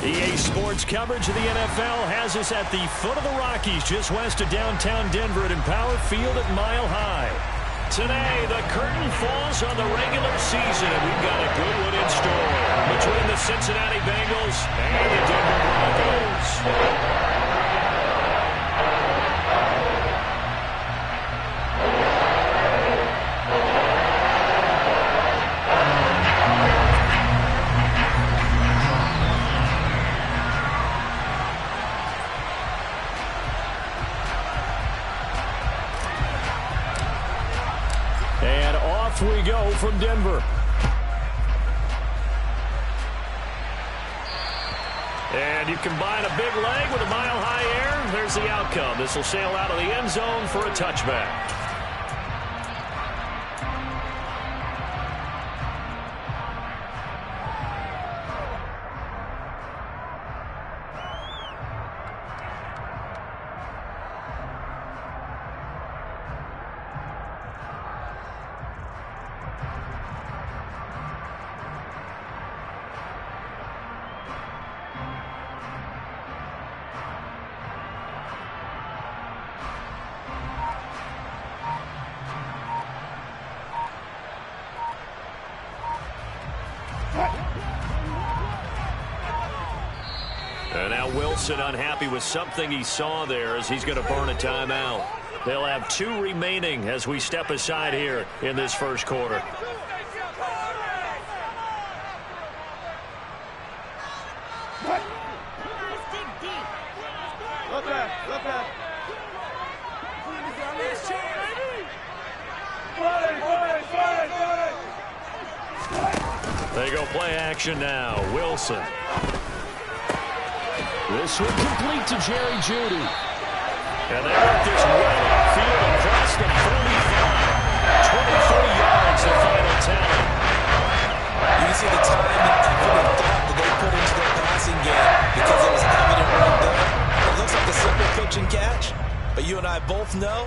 EA Sports coverage of the NFL has us at the foot of the Rockies, just west of downtown Denver at Empower Field at Mile High. Today, the curtain falls on the regular season, and we've got a good one in store between the Cincinnati Bengals and the Denver Broncos. And off we go from Denver. And you combine a big leg with a mile-high air. There's the outcome. This will sail out of the end zone for a touchback. And now Wilson unhappy with something he saw there as he's going to burn a timeout. They'll have 2 remaining as we step aside here in this first quarter. They go play action now. Wilson. This one complete to Jerry Jeudy. And they work this right upfield across the 45. 24 yards, the final tally. You can see the time and effort and thought that they put into their passing game because it was evident right there. It looks like a simple pitch and catch, but you and I both know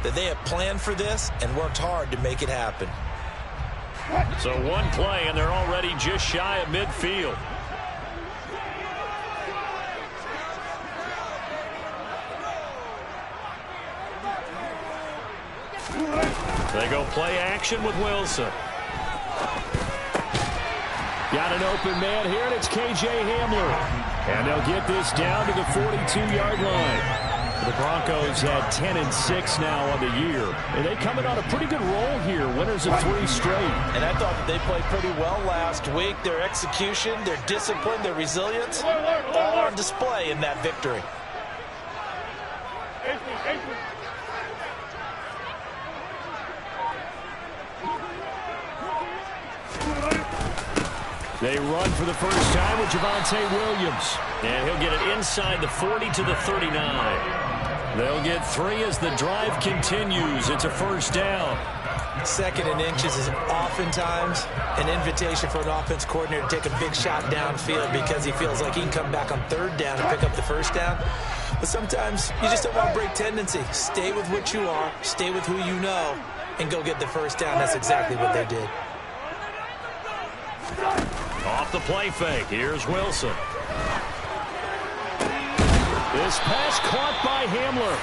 that they have planned for this and worked hard to make it happen. So one play, and they're already just shy of midfield. They go play action with Wilson. Got an open man here, and it's K.J. Hamler. And they'll get this down to the 42-yard line. The Broncos had 10-6 now on the year. And they come in on a pretty good roll here, winners of 3 straight. And I thought that they played pretty well last week. Their execution, their discipline, their resilience, all on display in that victory. They run for the first time with Javonte Williams. And he'll get it inside the 40 to the 39. They'll get 3 as the drive continues. It's a first down. 2nd and inches is oftentimes an invitation for an offense coordinator to take a big shot downfield because he feels like he can come back on 3rd down and pick up the first down. But sometimes you just don't want to break tendency. Stay with what you are, stay with who you know, and go get the first down. That's exactly what they did. Off the play fake, here's Wilson. This pass caught by Hamler.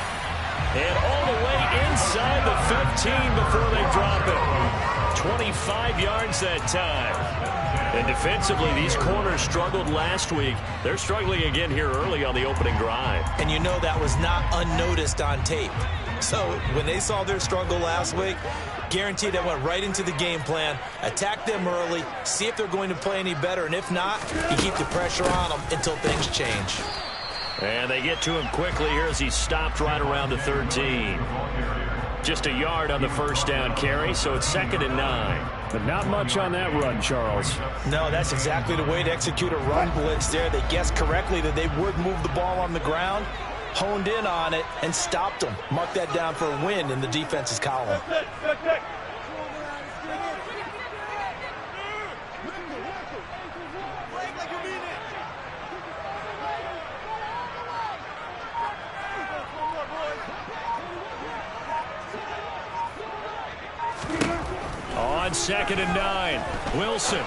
And all the way inside the 15 before they drop it. 25 yards that time. And defensively, these corners struggled last week. They're struggling again here early on the opening drive. And you know that was not unnoticed on tape. So when they saw their struggle last week, guaranteed that went right into the game plan. Attack them early, see if they're going to play any better, and if not, you keep the pressure on them until things change. And they get to him quickly here as he stopped right around the 13. Just a yard on the first down carry, so it's 2nd and 9. But not much on that run, Charles. No, that's exactly the way to execute a run blitz there. They guessed correctly that they would move the ball on the ground, honed in on it, and stopped them. Mark that down for a win in the defense's column. On 2nd and 9, Wilson.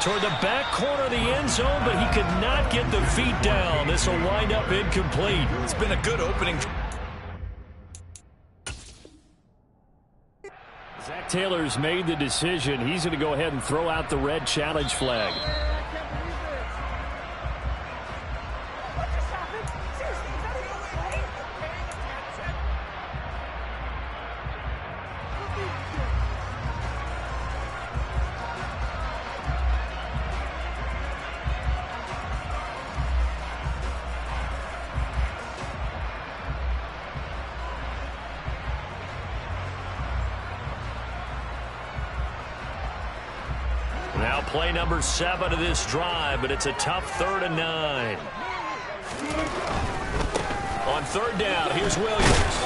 toward the back corner of the end zone, but he could not get the feet down. This will wind up incomplete. It's been a good opening. Zach Taylor's made the decision. He's going to go ahead and throw out the red challenge flag. Now play number 7 of this drive, but it's a tough 3rd and 9. On 3rd down, here's Williams.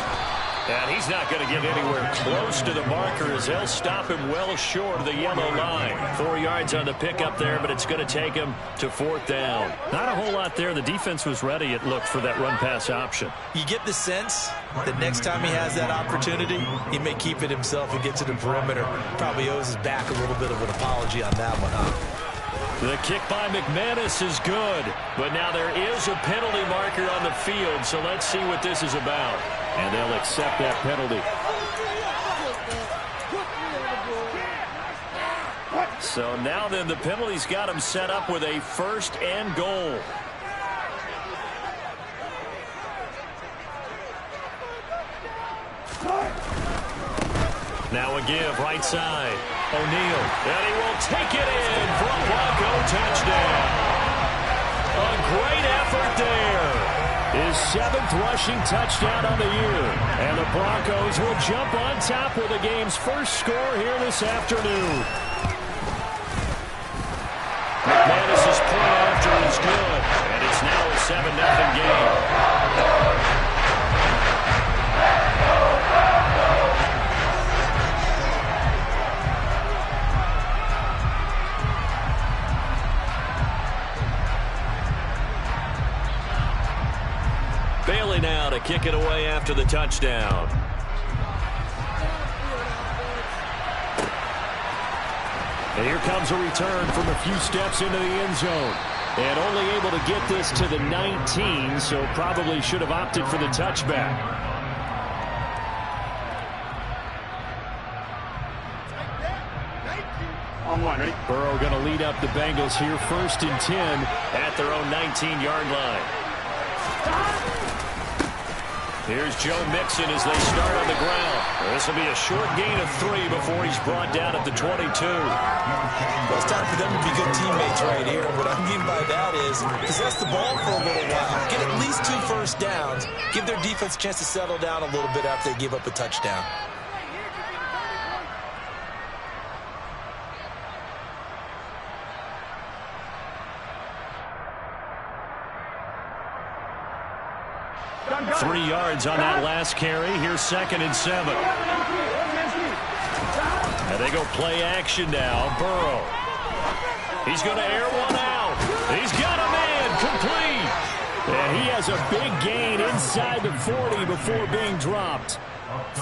And he's not going to get anywhere close to the marker as they'll stop him well short of the yellow line. 4 yards on the pickup there, but it's going to take him to 4th down. Not a whole lot there. The defense was ready, it looked, for that run-pass option. You get the sense that next time he has that opportunity, he may keep it himself and get to the perimeter. Probably owes his back a little bit of an apology on that one, huh? The kick by McManus is good, but now there is a penalty marker on the field, so let's see what this is about. And they'll accept that penalty. So now then, the penalty's got him set up with a 1st and goal. Now a give, right side. O'Neal, and he will take it in for a Bronco touchdown. A great effort there. His 7th rushing touchdown on the year. And the Broncos will jump on top with the game's first score here this afternoon. McManus' point after is good, and it's now a 7-0 game. Bailey now to kick it away after the touchdown. And here comes a return from a few steps into the end zone. And only able to get this to the 19, so probably should have opted for the touchback. Burrow going to lead up the Bengals here, 1st and 10 at their own 19-yard line. Here's Joe Mixon as they start on the ground. This will be a short gain of 3 before he's brought down at the 22. Well, it's time for them to be good teammates right here. What I mean by that is possess the ball for a little while. Get at least 2 first downs. Give their defense a chance to settle down a little bit after they give up a touchdown. Three yards on that last carry. Here's 2nd and 7. And they go play action now. Burrow. He's going to air one out. He's got a man complete. And he has a big gain inside the 40 before being dropped.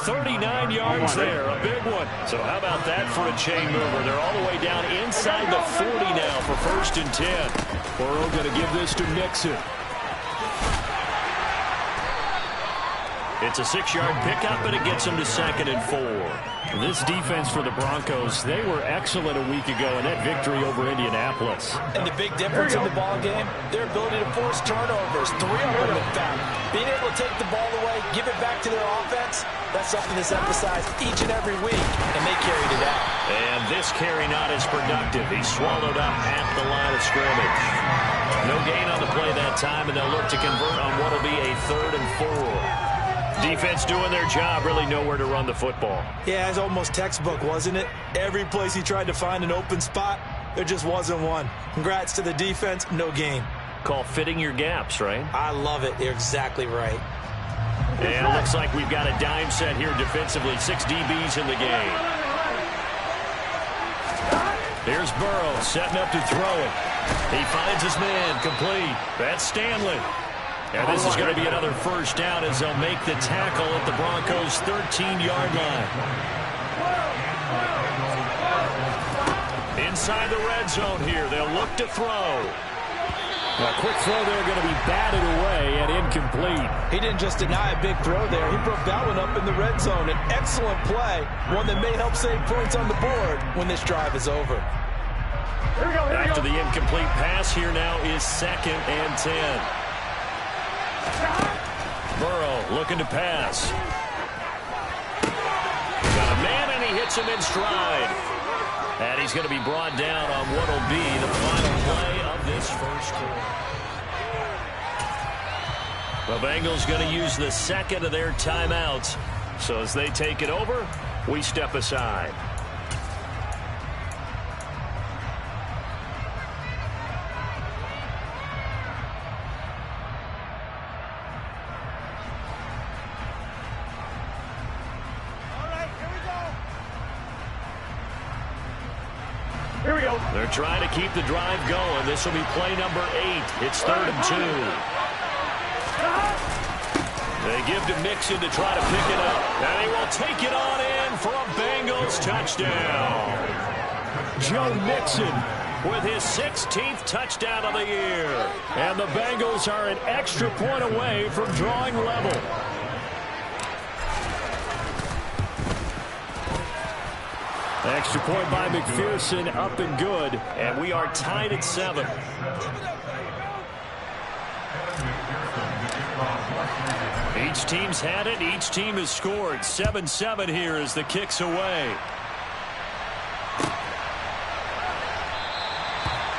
39 yards there, a big one. So how about that for a chain mover? They're all the way down inside the 40 now for 1st and 10. Burrow going to give this to Mixon. It's a 6-yard pickup, but it gets them to 2nd and 4. This defense for the Broncos, they were excellent a week ago in that victory over Indianapolis. And the big difference in the ball game, their ability to force turnovers, 3 of them in fact. Being able to take the ball away, give it back to their offense, that's something that's emphasized each and every week, and they carried it out. And this carry not as productive. He swallowed up at the line of scrimmage. No gain on the play that time, and they'll look to convert on what will be a 3rd and 4. Defense doing their job, really nowhere to run the football. Yeah, it's almost textbook, wasn't it? Every place he tried to find an open spot, there just wasn't one. Congrats to the defense, no gain. Call fitting your gaps, right? I love it. You're exactly right. And it looks like we've got a dime set here defensively. 6 DBs in the game. Here's Burrow setting up to throw it. He finds his man complete. That's Stanley. And this is going to be another 1st down as they'll make the tackle at the Broncos' 13-yard line. inside the red zone here. They'll look to throw. A quick throw there, going to be batted away and incomplete. He didn't just deny a big throw there. He broke that one up in the red zone. An excellent play, one that may help save points on the board when this drive is over. After the incomplete pass, here now is 2nd and 10. Burrow looking to pass. Got a man, and he hits him in stride. And he's going to be brought down on what will be the final play of this first quarter. The Bengals going to use the 2nd of their timeouts. So as they take it over, we step aside. They're trying to keep the drive going. This will be play number 8. It's 3rd and 2. They give to Mixon to try to pick it up. And he will take it on in for a Bengals touchdown. Joe Mixon with his 16th touchdown of the year. And the Bengals are an extra point away from drawing level. Extra point by McPherson, up and good. And we are tied at 7. Each team's had it. Each team has scored. 7-7 here as the kick's away.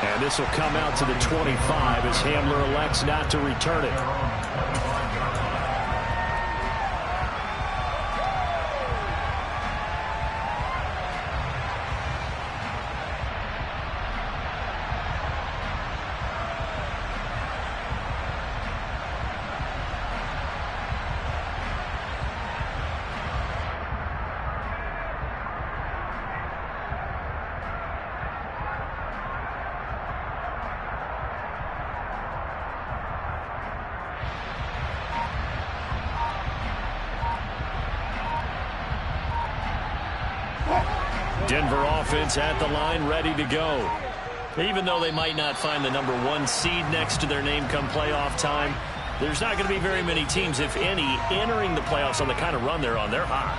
And this will come out to the 25 as Hamler elects not to return it. Denver offense at the line, ready to go. Even though they might not find the number 1 seed next to their name come playoff time, there's not going to be very many teams, if any, entering the playoffs on the kind of run they're on. They're hot.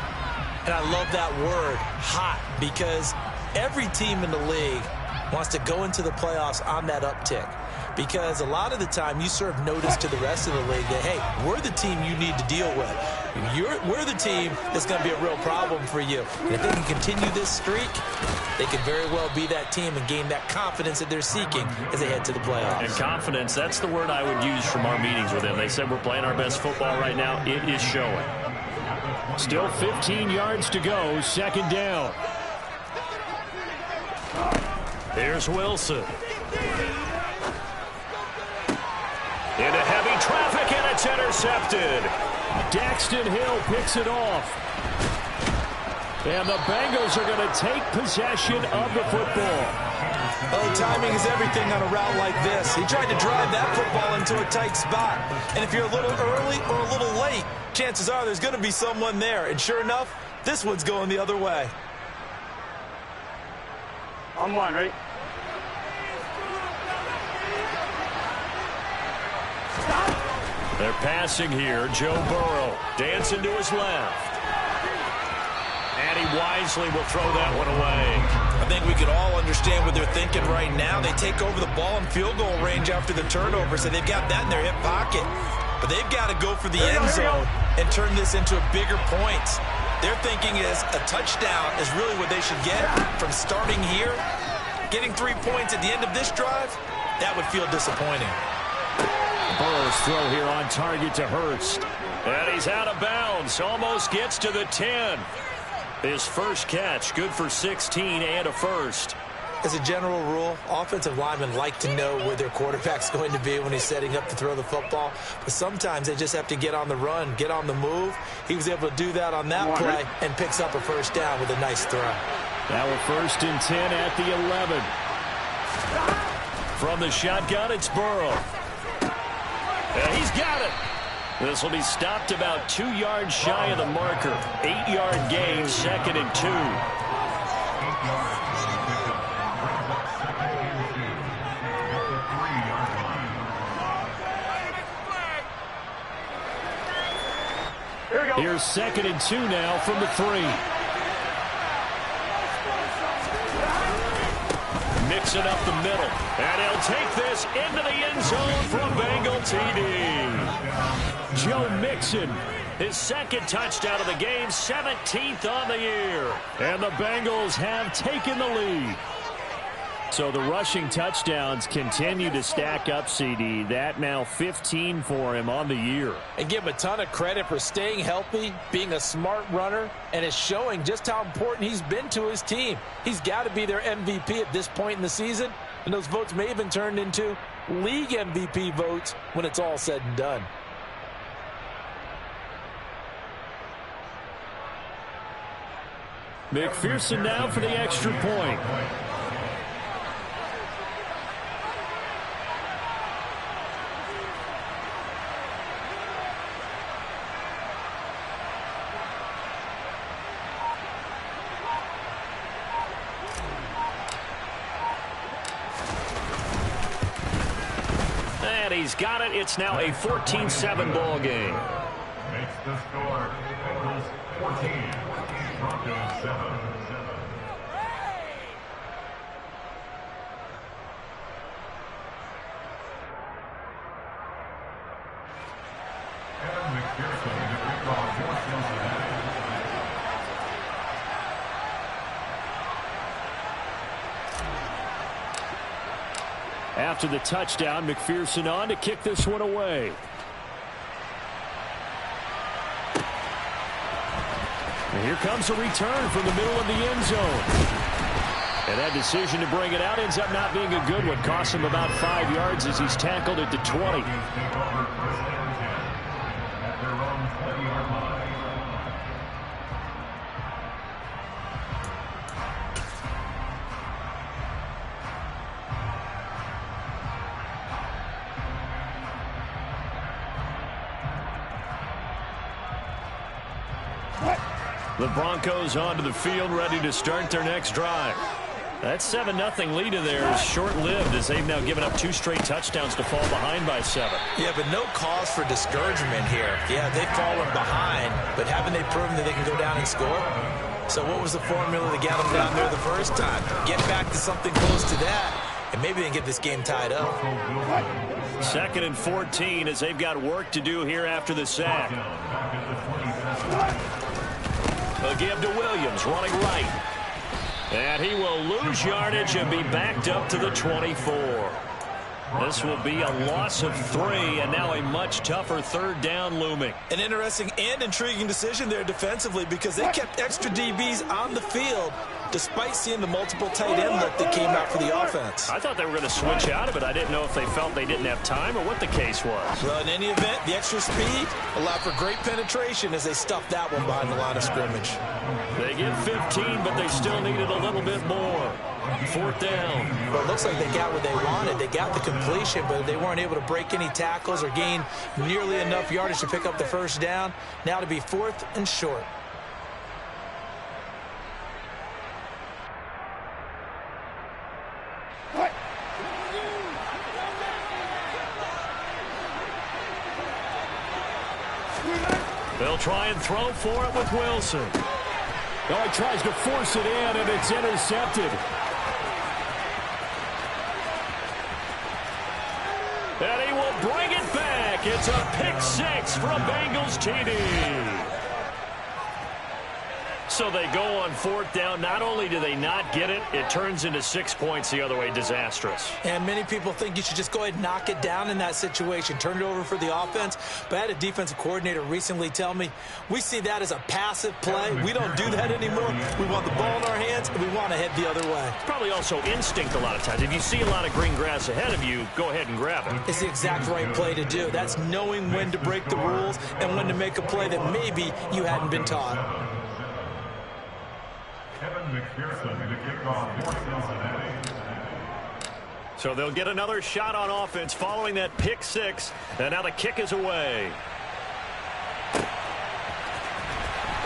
And I love that word, hot, because every team in the league wants to go into the playoffs on that uptick. Because a lot of the time you serve notice to the rest of the league that, hey, we're the team you need to deal with. We're the team that's going to be a real problem for you. And if they can continue this streak, they could very well be that team and gain that confidence that they're seeking as they head to the playoffs. And confidence, that's the word I would use from our meetings with them. They said we're playing our best football right now. It is showing. Still 15 yards to go, 2nd down. Here's Wilson. Into heavy traffic, and it's intercepted. Daxton Hill picks it off. And the Bengals are going to take possession of the football. Oh, timing is everything on a route like this. He tried to drive that football into a tight spot. And if you're a little early or a little late, chances are there's going to be someone there. And sure enough, this one's going the other way. On 1, right? They're passing here. Joe Burrow dancing to his left. And he wisely will throw that one away. I think we could all understand what they're thinking right now. They take over the ball in field goal range after the turnover, so they've got that in their hip pocket. But they've got to go for the end zone and turn this into a bigger point. Their thinking is a touchdown is really what they should get from starting here. Getting 3 points at the end of this drive, that would feel disappointing. Burrow's throw here on target to Hurst. And he's out of bounds. Almost gets to the 10. His first catch, good for 16 and a first. As a general rule, offensive linemen like to know where their quarterback's going to be when he's setting up to throw the football. But sometimes they just have to get on the run, get on the move. He was able to do that on that play and picks up a first down with a nice throw. Now a 1st and 10 at the 11. From the shotgun, it's Burrow. And he's got it. This will be stopped about 2 yards shy of the marker. 8-yard gain, 2nd and 2. Here's 2nd and 2 now from the 3. Mixing up the middle. And he'll take this into the end zone for a Bengal TD. Joe Mixon, his 2nd touchdown of the game, 17th on the year. And the Bengals have taken the lead. So the rushing touchdowns continue to stack up, CD. That now 15 for him on the year. And give him a ton of credit for staying healthy, being a smart runner, and it's showing just how important he's been to his team. He's got to be their MVP at this point in the season, and those votes may have been turned into league MVP votes when it's all said and done. McPherson now for the extra point. And he's got it. It's now a 14-7 ball game. Makes the score. Bengals 14. Broncos 7. Kevin McPherson to kick off for Cincinnati. After the touchdown, McPherson on to kick this one away. And here comes a return from the middle of the end zone. And that decision to bring it out ends up not being a good one. Costs him about 5 yards as he's tackled at the 20. The Broncos onto the field, ready to start their next drive. That 7-0 lead of theirs is short-lived as they've now given up 2 straight touchdowns to fall behind by 7. Yeah, but no cause for discouragement here. Yeah, they've fallen behind, but haven't they proven that they can go down and score? So what was the formula to get them down there the first time? Get back to something close to that, and maybe they can get this game tied up. 2nd and 14 as they've got work to do here after the sack. A give to Williams, running right. And he will lose yardage and be backed up to the 24. This will be a loss of 3, and now a much tougher 3rd down looming. An interesting and intriguing decision there defensively because they kept extra DBs on the field despite seeing the multiple tight end look that came out for the offense. I thought they were going to switch out of it. I didn't know if they felt they didn't have time or what the case was. Well, in any event, the extra speed allowed for great penetration as they stuffed that one behind the line of scrimmage. They get 15, but they still needed a little bit more. 4th down. Well, it looks like they got what they wanted. They got the completion, but they weren't able to break any tackles or gain nearly enough yardage to pick up the 1st down. Now to be 4th and short. They'll try and throw for it with Wilson. Oh, he tries to force it in, and it's intercepted. And he will bring it back. It's a pick 6 for a Bengals TD. So they go on 4th down. Not only do they not get it, it turns into 6 points the other way. Disastrous. And many people think you should just go ahead and knock it down in that situation. Turn it over for the offense. But I had a defensive coordinator recently tell me, we see that as a passive play. We don't do that anymore. We want the ball in our hands, and we want to head the other way. Probably also instinct a lot of times. If you see a lot of green grass ahead of you, go ahead and grab it. It's the exact right play to do. That's knowing when to break the rules and when to make a play that maybe you hadn't been taught. Kevin McPherson to kick off for Cincinnati. So they'll get another shot on offense following that pick 6. And now the kick is away.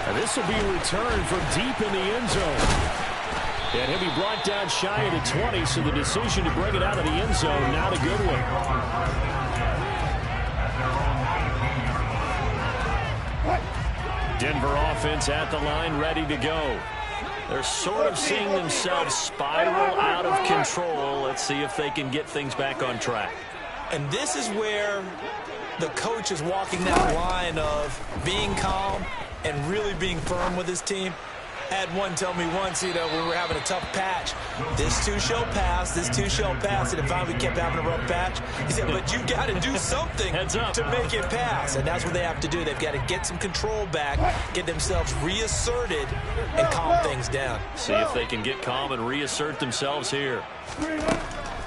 And this will be a return from deep in the end zone. And he'll be brought down shy of the 20, so the decision to bring it out of the end zone, not a good one. Denver offense at the line, ready to go. They're sort of seeing themselves spiral out of control. Let's see if they can get things back on track. And this is where the coach is walking that line of being calm and really being firm with his team. I had one tell me once, we were having a tough patch. This too shall pass, this too shall pass. And finally we kept having a rough patch. He said, but you got to do something to make it pass. And that's what they have to do. They've got to get some control back, get themselves reasserted, and calm things down. See if they can get calm and reassert themselves here.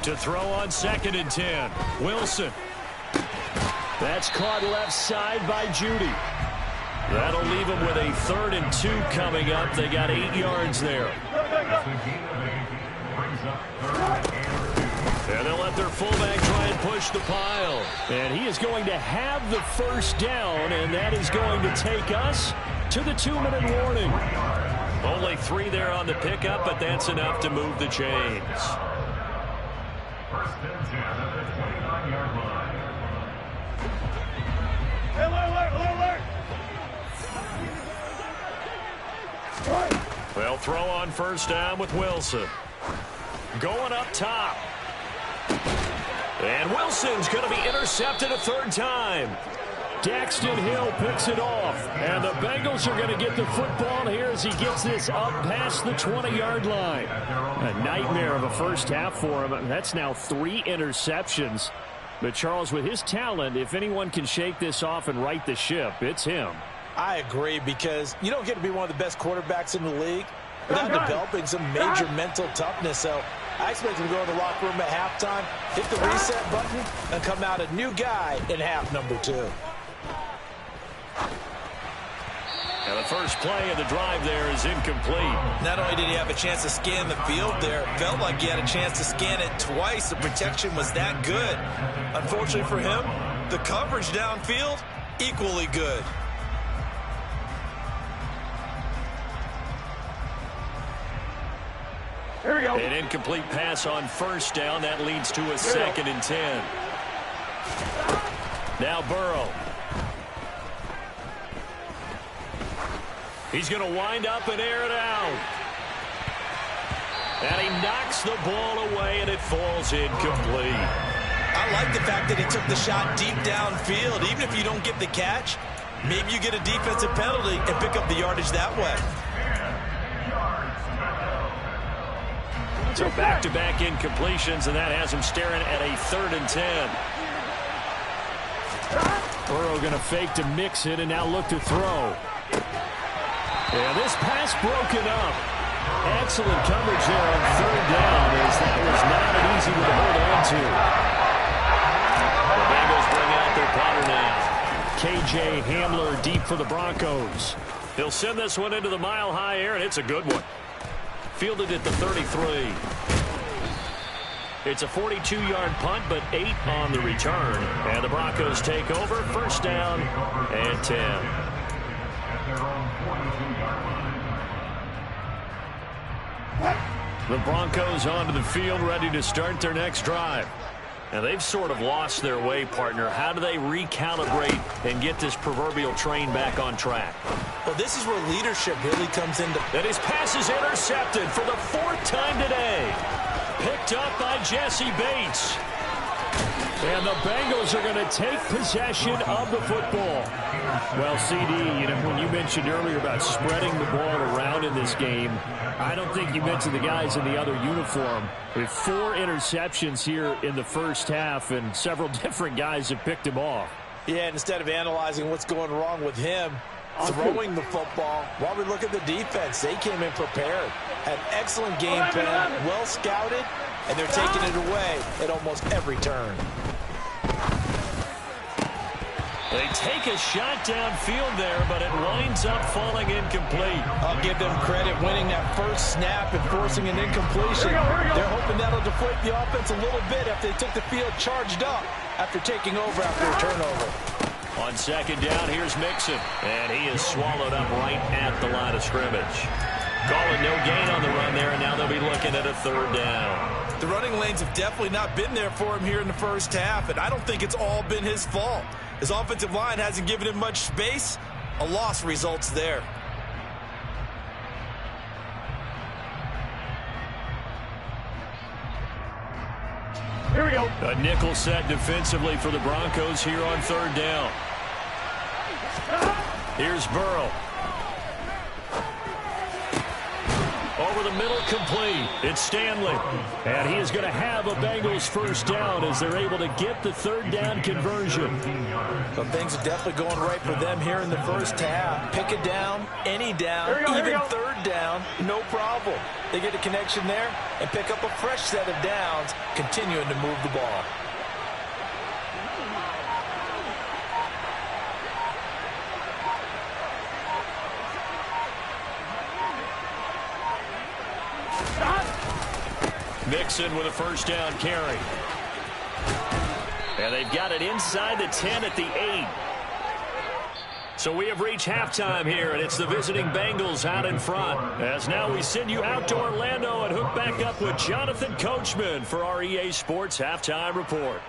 To throw on 2nd and 10. Wilson. That's caught left side by Judy. That'll leave them with a 3rd and 2 coming up. They got 8 yards there. And they'll let their fullback try and push the pile. And he is going to have the first down, and that is going to take us to the 2-minute warning. Only 3 there on the pickup, but that's enough to move the chains. 1st and 10 at the 29-yard line. They'll throw on 1st down with Wilson. Going up top. And Wilson's going to be intercepted a 3rd time. Daxton Hill picks it off. And the Bengals are going to get the football here as he gets this up past the 20-yard line. A nightmare of a first half for him. That's now 3 interceptions. But Charles, with his talent, if anyone can shake this off and right the ship, it's him. I agree, because you don't get to be one of the best quarterbacks in the league without developing some major mental toughness. So I expect him to go in the locker room at halftime, hit the reset button, and come out a new guy in half number 2. And the first play of the drive there is incomplete. Not only did he have a chance to scan the field there, it felt like he had a chance to scan it twice. The protection was that good. Unfortunately for him, the coverage downfield, equally good. Here we go. An incomplete pass on 1st down. That leads to a 2nd and 10. Now Burrow. He's going to wind up and air it out. And he knocks the ball away, and it falls incomplete. I like the fact that he took the shot deep downfield. Even if you don't get the catch, maybe you get a defensive penalty and pick up the yardage that way. So back-to-back incompletions, and that has him staring at a 3rd and 10. Burrow going to fake to mix it and now look to throw. And this pass broken up. Excellent coverage there on 3rd down, as that was not an easy one to hold on to. The Bengals bring out their punter now. KJ Hamler deep for the Broncos. He'll send this one into the mile-high air, and it's a good one. Fielded at the 33. It's a 42-yard punt, but 8 on the return. And the Broncos take over. 1st down and 10. The Broncos onto the field, ready to start their next drive. Now, they've sort of lost their way, partner. How do they recalibrate and get this proverbial train back on track? Well, this is where leadership really comes into. And his pass is intercepted for the 4th time today. Picked up by Jesse Bates. And the Bengals are going to take possession of the football. Well, CD, when you mentioned earlier about spreading the ball around in this game, I don't think you mentioned the guys in the other uniform. With 4 interceptions here in the first half, and several different guys have picked him off. Yeah, instead of analyzing what's going wrong with him, throwing the football, while we look at the defense, they came in prepared. Had excellent game plan, well scouted, and they're taking it away at almost every turn. They take a shot downfield there, but it winds up falling incomplete. I'll give them credit winning that first snap and forcing an incompletion. They're hoping that'll deflate the offense a little bit after they took the field charged up after taking over after a turnover. On 2nd down, here's Mixon, and he is swallowed up right at the line of scrimmage. Calling no gain on the run there, and now they'll be looking at a 3rd down. The running lanes have definitely not been there for him here in the first half, and I don't think it's all been his fault. His offensive line hasn't given him much space, A loss results there. Here we go. A nickel set defensively for the Broncos here on third down. Here's Burrow. Over the middle, complete. It's Stanley. And he is going to have a Bengals first down as they're able to get the third down conversion. But things are definitely going right for them here in the first half. Pick it down, any down, even third down, no problem. They get a connection there and pick up a fresh set of downs, continuing to move the ball. Mixon with a first down carry. And they've got it inside the 10 at the 8. So we have reached halftime here, and it's the visiting Bengals out in front. As now we send you out to Orlando and hook back up with Jonathan Coachman for our EA Sports Halftime Report.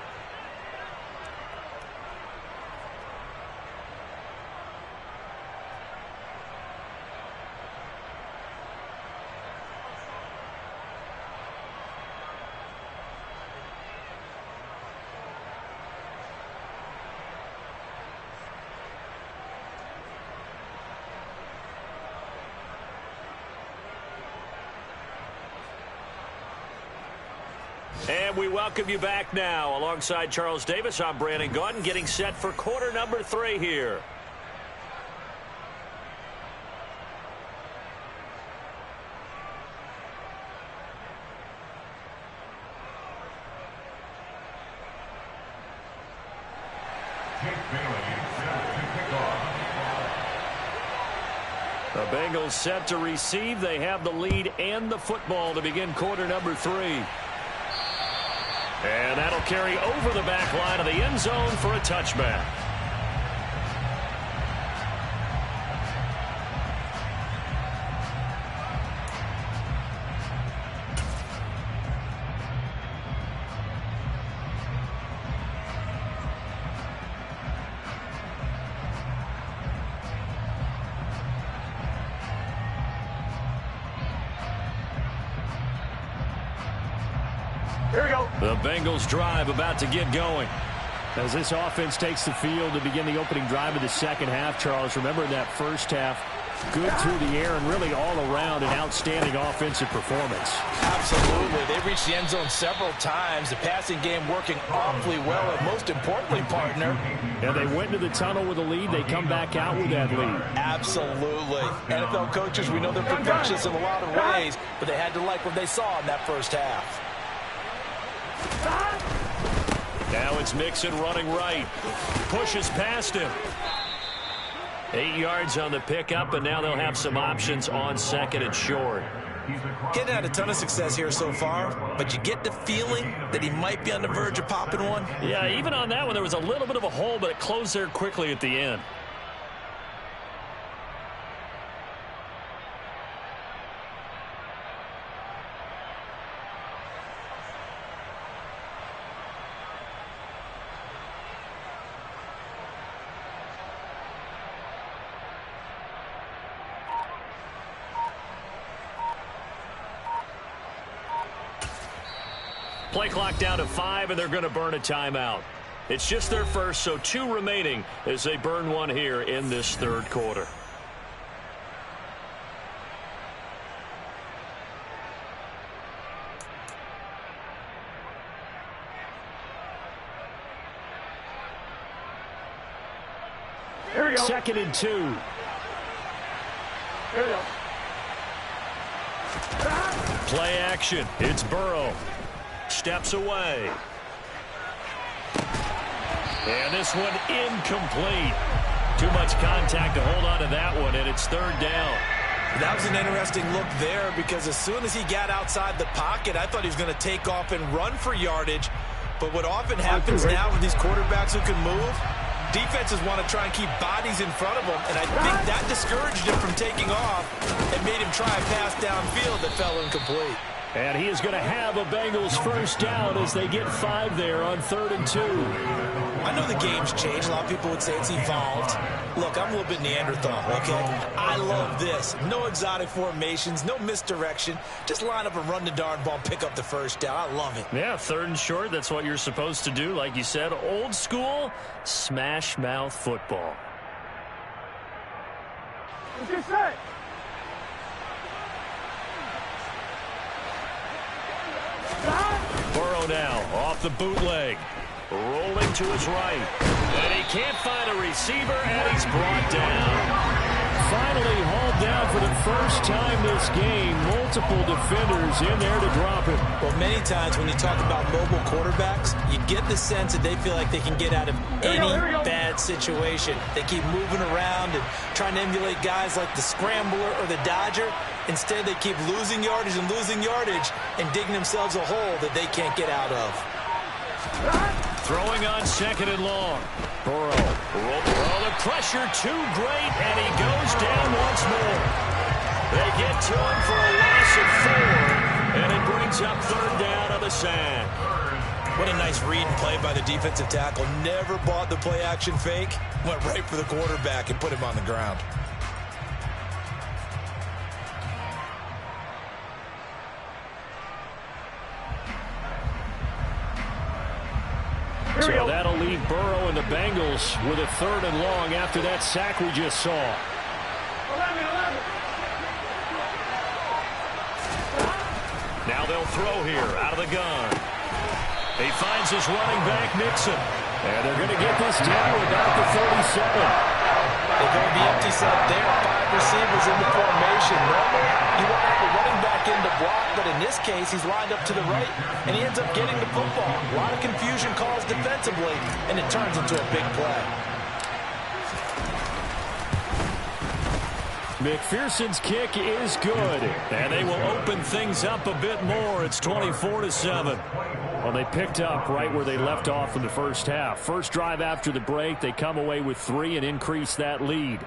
And we welcome you back now. Alongside Charles Davis, I'm Brandon Gaudin, getting set for quarter number 3 here. The Bengals set to receive. They have the lead and the football to begin quarter number 3. And that'll carry over the back line of the end zone for a touchback. Here we go. The Bengals drive about to get going. As this offense takes the field to begin the opening drive of the second half, Charles, remember in that first half, good through the air and really all around an outstanding offensive performance. Absolutely. They reached the end zone several times. The passing game working awfully well, and most importantly, partner. And they went into the tunnel with a lead. They come back out with that lead. Absolutely. NFL coaches, we know they're perfectionists in a lot of ways, but they had to like what they saw in that first half. Now it's Mixon running right. Pushes past him. 8 yards on the pickup, and now they'll have some options on second and short. Getting had a ton of success here so far, but you get the feeling that he might be on the verge of popping one. Yeah, even on that one, there was a little bit of a hole, but it closed there quickly at the end. Play clock down to 5, and they're going to burn a timeout. It's just their first, so 2 remaining as they burn one here in this third quarter. Here we go. Second and 2. Here we go. Play action. It's Burrow. Steps away. And this one incomplete. Too much contact to hold on to that one, and it's third down. That was an interesting look there because as soon as he got outside the pocket, I thought he was going to take off and run for yardage. But what often happens now with these quarterbacks who can move, defenses want to try and keep bodies in front of them, and I think that discouraged him from taking off and made him try a pass downfield that fell incomplete. And he is going to have a Bengals first down as they get 5 there on 3rd and 2. I know the game's changed. A lot of people would say it's evolved. Look, I'm a little bit Neanderthal, okay? I love this. No exotic formations, no misdirection. Just line up and run the darn ball, pick up the first down. I love it. Yeah, 3rd and short, that's what you're supposed to do. Like you said, old school, smash mouth football. Burrow now off the bootleg. Rolling to his right. And he can't find a receiver, and he's brought down. Finally hauled down for the first time this game. Multiple defenders in there to drop him. Well, many times when you talk about mobile quarterbacks, you get the sense that they feel like they can get out of any bad situation. They keep moving around and trying to emulate guys like the Scrambler or the Dodger. Instead, they keep losing yardage and digging themselves a hole that they can't get out of. Throwing on 2nd and long. Burrow. The pressure too great, and he goes down once more. They get to him for a loss of 4, and it brings up 3rd down on the sack. What a nice read and play by the defensive tackle. Never bought the play-action fake. Went right for the quarterback and put him on the ground. So that'll leave Burrow and the Bengals with a 3rd and long after that sack we just saw. Now they'll throw here out of the gun. He finds his running back, Mixon. And they're going to get this down to about the 37. They're going to be empty set there. 5 receivers in the formation. Normally, you want to have the running back in the block, but in this case, he's lined up to the right, and he ends up getting the football. A lot of confusion caused defensively, and it turns into a big play. McPherson's kick is good, and they will open things up a bit more. It's 24-7. Well, they picked up right where they left off in the first half. First drive after the break, they come away with 3 and increase that lead.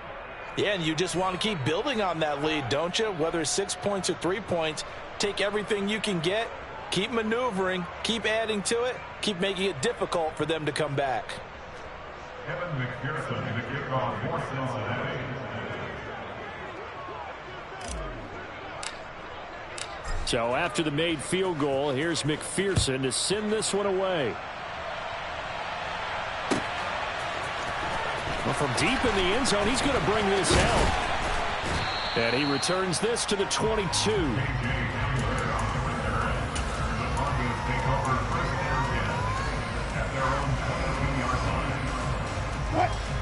Yeah, and you just want to keep building on that lead, don't you? Whether it's 6 points or 3 points, take everything you can get, keep maneuvering, keep adding to it, keep making it difficult for them to come back. Kevin McPherson to kick off for Cincinnati. So after the made field goal, here's McPherson to send this one away. Well, from deep in the end zone, he's going to bring this out. And he returns this to the 22.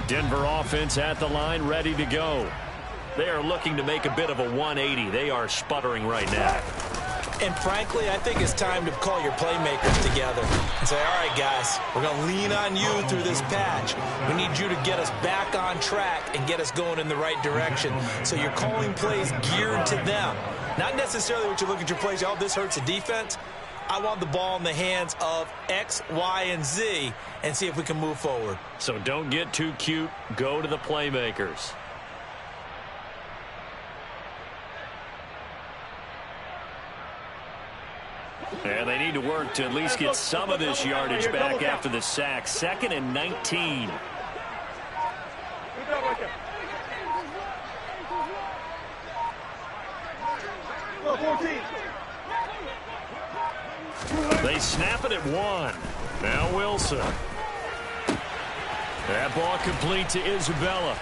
Denver offense at the line, ready to go. They are looking to make a bit of a 180. They are sputtering right now. And frankly, I think it's time to call your playmakers together and say, all right, guys, we're going to lean on you through this patch. We need you to get us back on track and get us going in the right direction. So you're calling plays geared to them. Not necessarily what you look at your plays, oh, this hurts the defense. I want the ball in the hands of X, Y, and Z and see if we can move forward. So don't get too cute. Go to the playmakers. And they need to work to at least get some of this yardage back after the sack. 2nd and 19. They snap it at 1. Now Wilson. That ball complete to Isabella.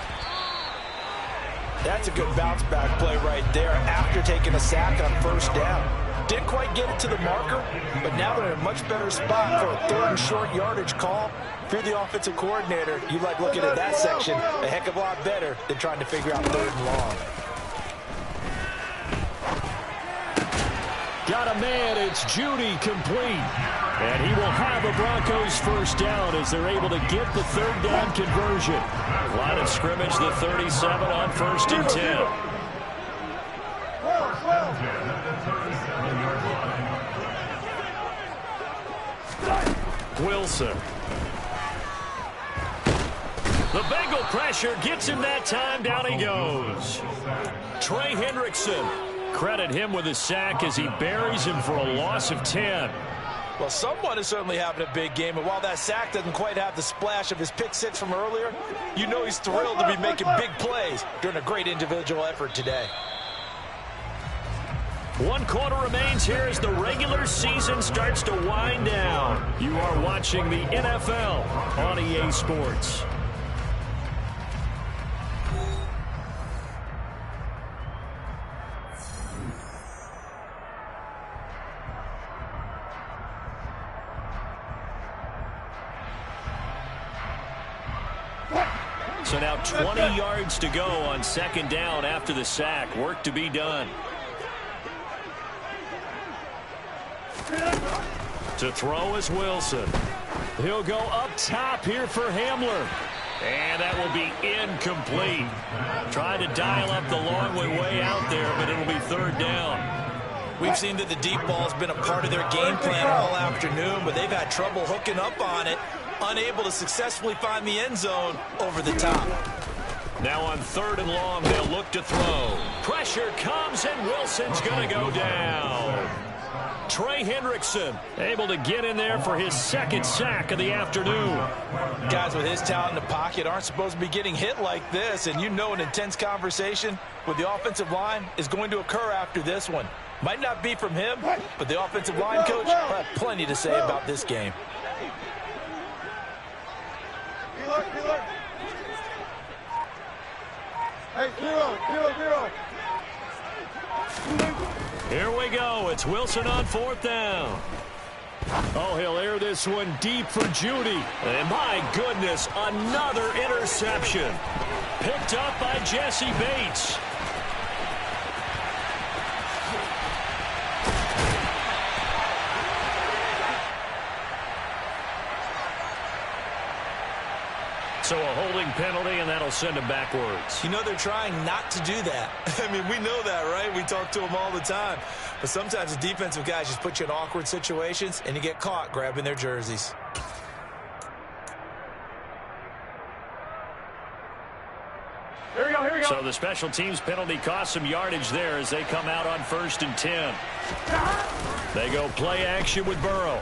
That's a good bounce back play right there after taking a sack on first down. Didn't quite get it to the marker, but now they're in a much better spot for a 3rd and short yardage call. If you're the offensive coordinator, you like looking at that section a heck of a lot better than trying to figure out 3rd and long. Got a man, it's Judy complete. And he will have a Broncos first down as they're able to get the 3rd down conversion. Line of scrimmage, the 37 on 1st and 10. Wilson. The Bengal pressure gets him that time. Down he goes. Trey Hendrickson credit him with a sack as he buries him for a loss of 10. Well, someone is certainly having a big game, and while that sack doesn't quite have the splash of his pick six from earlier, you know he's thrilled to be making big plays during a great individual effort today. 1 quarter remains here as the regular season starts to wind down. You are watching the NFL on EA Sports. So now 20 yards to go on second down after the sack. Work to be done. To throw is Wilson. He'll go up top here for Hamler. And that will be incomplete. Trying to dial up the long way out there, but it'll be third down. We've seen that the deep ball's been a part of their game plan all afternoon, but they've had trouble hooking up on it, unable to successfully find the end zone over the top. Now on third and long, they'll look to throw. Pressure comes, and Wilson's going to go down. Trey Hendrickson able to get in there for his second sack of the afternoon. Guys with his talent in the pocket aren't supposed to be getting hit like this, and you know an intense conversation with the offensive line is going to occur after this one. Might not be from him, but the offensive line coach will have plenty to say about this game. Hey, zero. Here we go. It's Wilson on fourth down. Oh, he'll air this one deep for Judy. And my goodness, another interception. Picked up by Jesse Bates. So a holding penalty, and that'll send him backwards. You know they're trying not to do that. I mean, we know that, right? We talk to them all the time. But sometimes the defensive guys just put you in awkward situations, and you get caught grabbing their jerseys. Here we go. So the special teams penalty cost some yardage there as they come out on 1st and 10. They go play action with Burrow.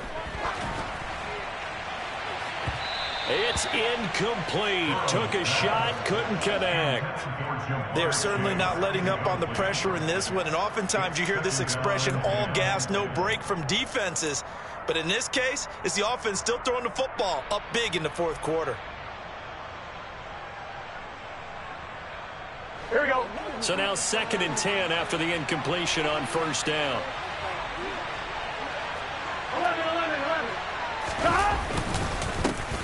It's incomplete. Took a shot, couldn't connect. They're certainly not letting up on the pressure in this one, and oftentimes you hear this expression, all gas, no break from defenses. But in this case, it's the offense still throwing the football up big in the fourth quarter. Here we go. So now 2nd and 10 after the incompletion on 1st down. 11.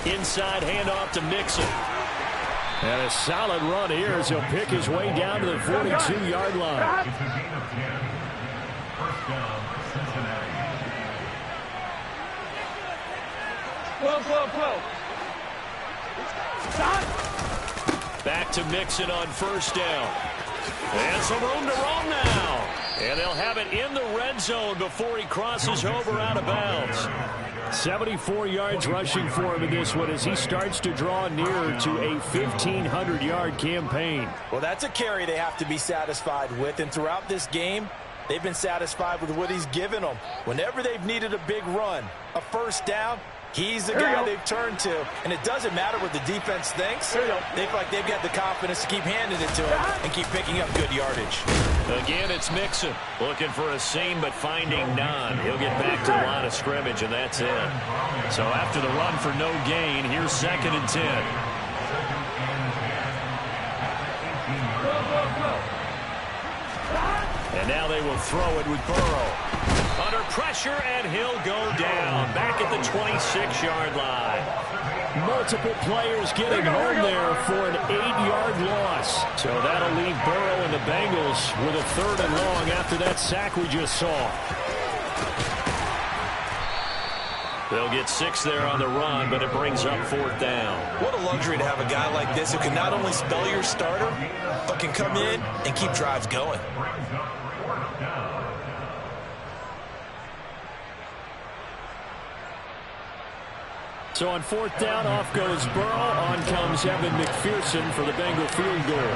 Inside handoff to Mixon. And a solid run here as he'll pick his way down to the 42-yard line. It's a gain of 10. First down, Cincinnati. Flow. Stop. Back to Mixon on 1st down. And some room to roam now. And they'll have it in the red zone before he crosses over out of bounds. 74 yards rushing for him in this one as he starts to draw nearer to a 1,500-yard campaign. Well, that's a carry they have to be satisfied with, and throughout this game, they've been satisfied with what he's given them. Whenever they've needed a big run, a first down, he's the guy they've turned to. And it doesn't matter what the defense thinks. They feel like they've got the confidence to keep handing it to him and keep picking up good yardage. Again, it's Mixon looking for a seam but finding none. He'll get back to the line of scrimmage, and that's it. So after the run for no gain, here's 2nd and 10. And now they will throw it with Burrow. Under pressure, and he'll go down. Back at the 26-yard line. Multiple players getting home there for an 8-yard loss. So that'll leave Burrow and the Bengals with a 3rd and long after that sack we just saw. They'll get 6 there on the run, but it brings up 4th down. What a luxury to have a guy like this who can not only spell your starter, but can come in and keep drives going. So on 4th down, off goes Burrow. On comes Evan McPherson for the Bengal field goal.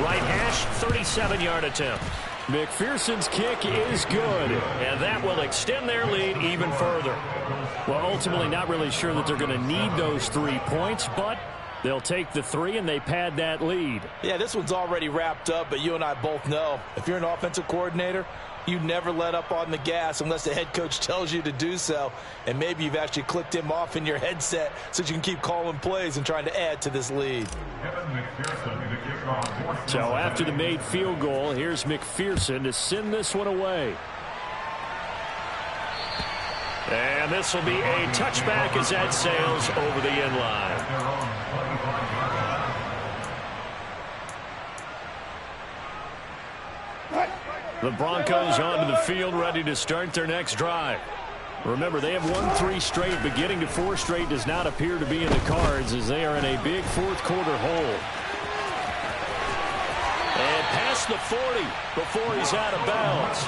Right hash, 37-yard attempt. McPherson's kick is good, and that will extend their lead even further. Well, ultimately not really sure that they're going to need those 3 points, but they'll take the 3 and they pad that lead. Yeah, this one's already wrapped up, but you and I both know if you're an offensive coordinator, you never let up on the gas unless the head coach tells you to do so. And maybe you've actually clicked him off in your headset so you can keep calling plays and trying to add to this lead. So after the made field goal, here's McPherson to send this one away. And this will be a touchback as that sails over the end line. The Broncos onto the field, ready to start their next drive. Remember, they have won 3 straight, but getting to 4 straight does not appear to be in the cards as they are in a big fourth-quarter hole. And past the 40 before he's out of bounds.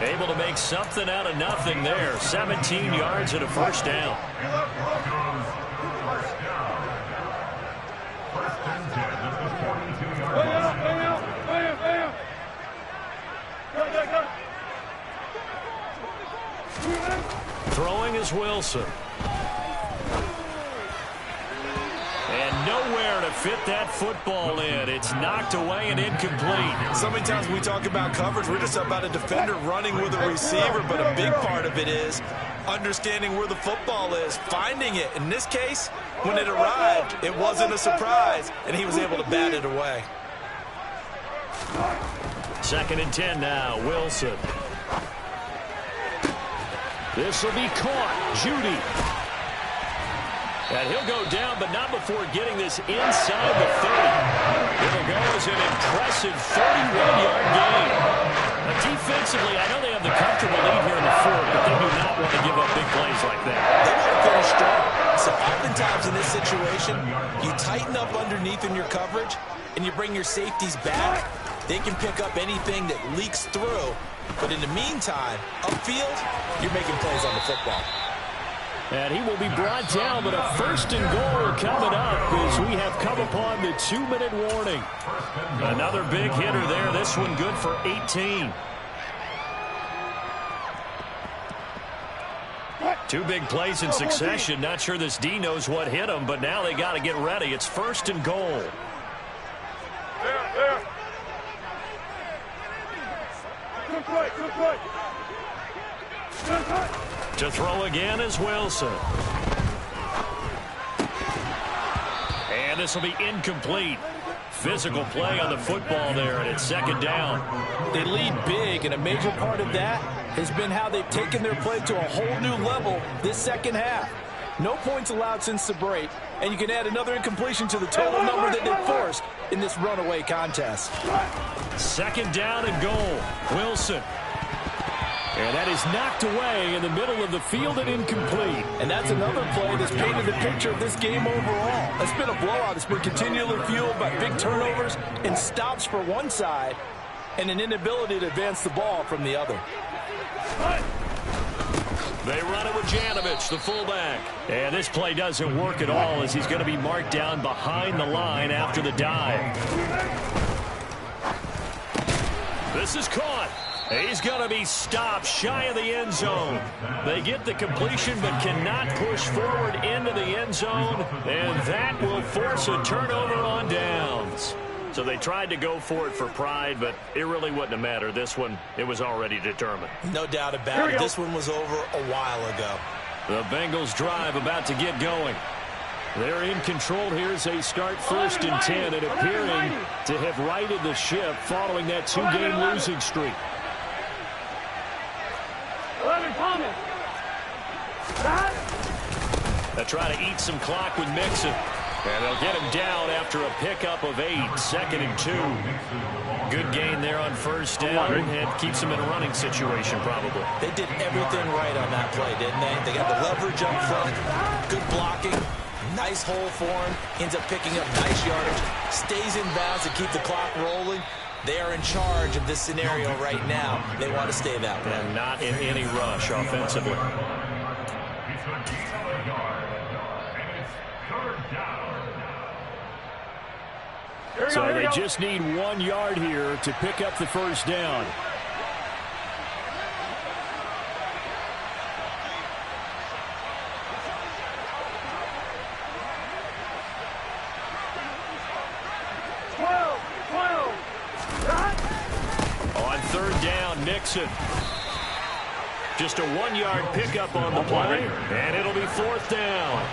Able to make something out of nothing there. 17 yards and a first down. Throwing is Wilson. And nowhere to fit that football in. It's knocked away and incomplete. So many times when we talk about coverage, we're just about a defender running with a receiver, but a big part of it is understanding where the football is, finding it. In this case, when it arrived, it wasn't a surprise, and he was able to bat it away. 2nd and 10 now, Wilson. This will be caught. Judy. And he'll go down, but not before getting this inside the 30. It'll go as an impressive 31-yard gain. Now, defensively, I know they have the comfortable lead here in the 4th, but they do not want to give up big plays like that. They want to finish strong. So oftentimes in this situation, you tighten up underneath in your coverage, and you bring your safeties back. They can pick up anything that leaks through. But in the meantime, upfield, you're making plays on the football. And he will be brought down, but a 1st and goal coming up as we have come upon the 2-minute warning. Another big hitter there. This one good for 18. 2 big plays in succession. Not sure this D knows what hit him, but now they got to get ready. It's 1st and goal. To throw again is Wilson. And this will be incomplete. Physical play on the football there, and it's 2nd down. They lead big, and a major part of that has been how they've taken their play to a whole new level this second half. No points allowed since the break, and you can add another incompletion to the total number that they forced in this runaway contest. 2nd down and goal. Wilson. And that is knocked away in the middle of the field and incomplete. And that's another play that's painted the picture of this game overall. It's been a blowout. It's been continually fueled by big turnovers and stops for one side and an inability to advance the ball from the other. They run it with Janovich, the fullback. And this play doesn't work at all as he's going to be marked down behind the line after the dive. This is caught. He's going to be stopped shy of the end zone. They get the completion but cannot push forward into the end zone, and that will force a turnover on downs. So they tried to go for it for pride, but it really wouldn't have mattered. This one, it was already determined. No doubt about it. This one was over a while ago. The Bengals drive about to get going. They're in control here as they start 1st and 10 and appearing to have righted the ship following that 2-game losing streak. They'll try to eat some clock with Mixon. And they'll get him down after a pickup of 8, 2nd and 2. Good gain there on 1st down and keeps him in a running situation probably. They did everything right on that play, didn't they? They got the leverage up front, good blocking, nice hole for him, ends up picking up nice yardage, stays in bounds to keep the clock rolling. They are in charge of this scenario right now. They want to stay that way. And not in any rush offensively. So they just need 1 yard here to pick up the first down. On third down, Nixon. Just a 1 yard pickup on the play, and it'll be fourth down.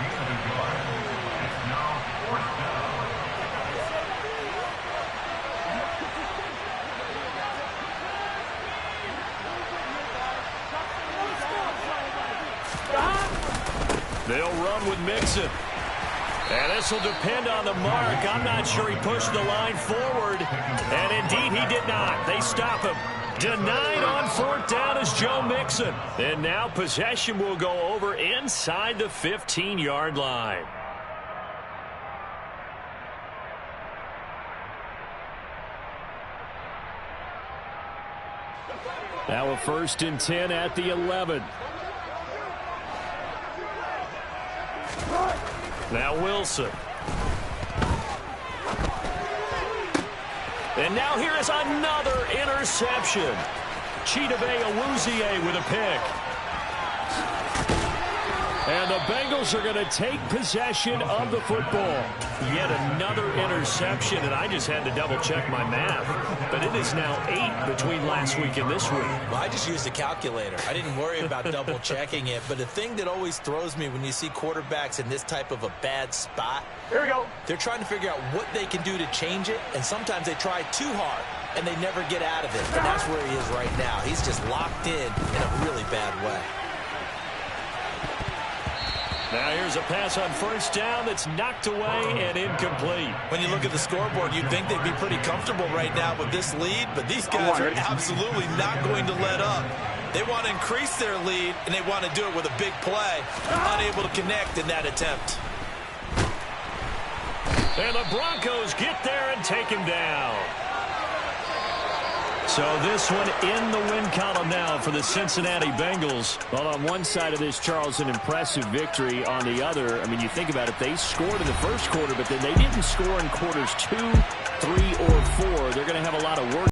They'll run with Mixon. And this will depend on the mark. I'm not sure he pushed the line forward. And indeed, he did not. They stop him. Denied on fourth down is Joe Mixon. And now possession will go over inside the 15-yard line. Now a 1st and 10 at the 11. Now Wilson. And now here is another interception. Chidobe Awuzie with a pick. And the Bengals are going to take possession of the football. Yet another interception, and I just had to double-check my math. But it is now 8 between last week and this week. Well, I just used a calculator. I didn't worry about double-checking it. But the thing that always throws me when you see quarterbacks in this type of a bad spot, here we go. They're trying to figure out what they can do to change it, and sometimes they try too hard, and they never get out of it. And that's where he is right now. He's just locked in a really bad way. Now here's a pass on first down that's knocked away and incomplete. When you look at the scoreboard, you'd think they'd be pretty comfortable right now with this lead, but these guys are absolutely not going to let up. They want to increase their lead, and they want to do it with a big play. Unable to connect in that attempt. And the Broncos get there and take him down. So this one in the win column now for the Cincinnati Bengals. Well, on one side of this, Charles, an impressive victory. On the other, I mean, you think about it, they scored in the first quarter, but then they didn't score in quarters 2, 3, or 4. They're going to have a lot of work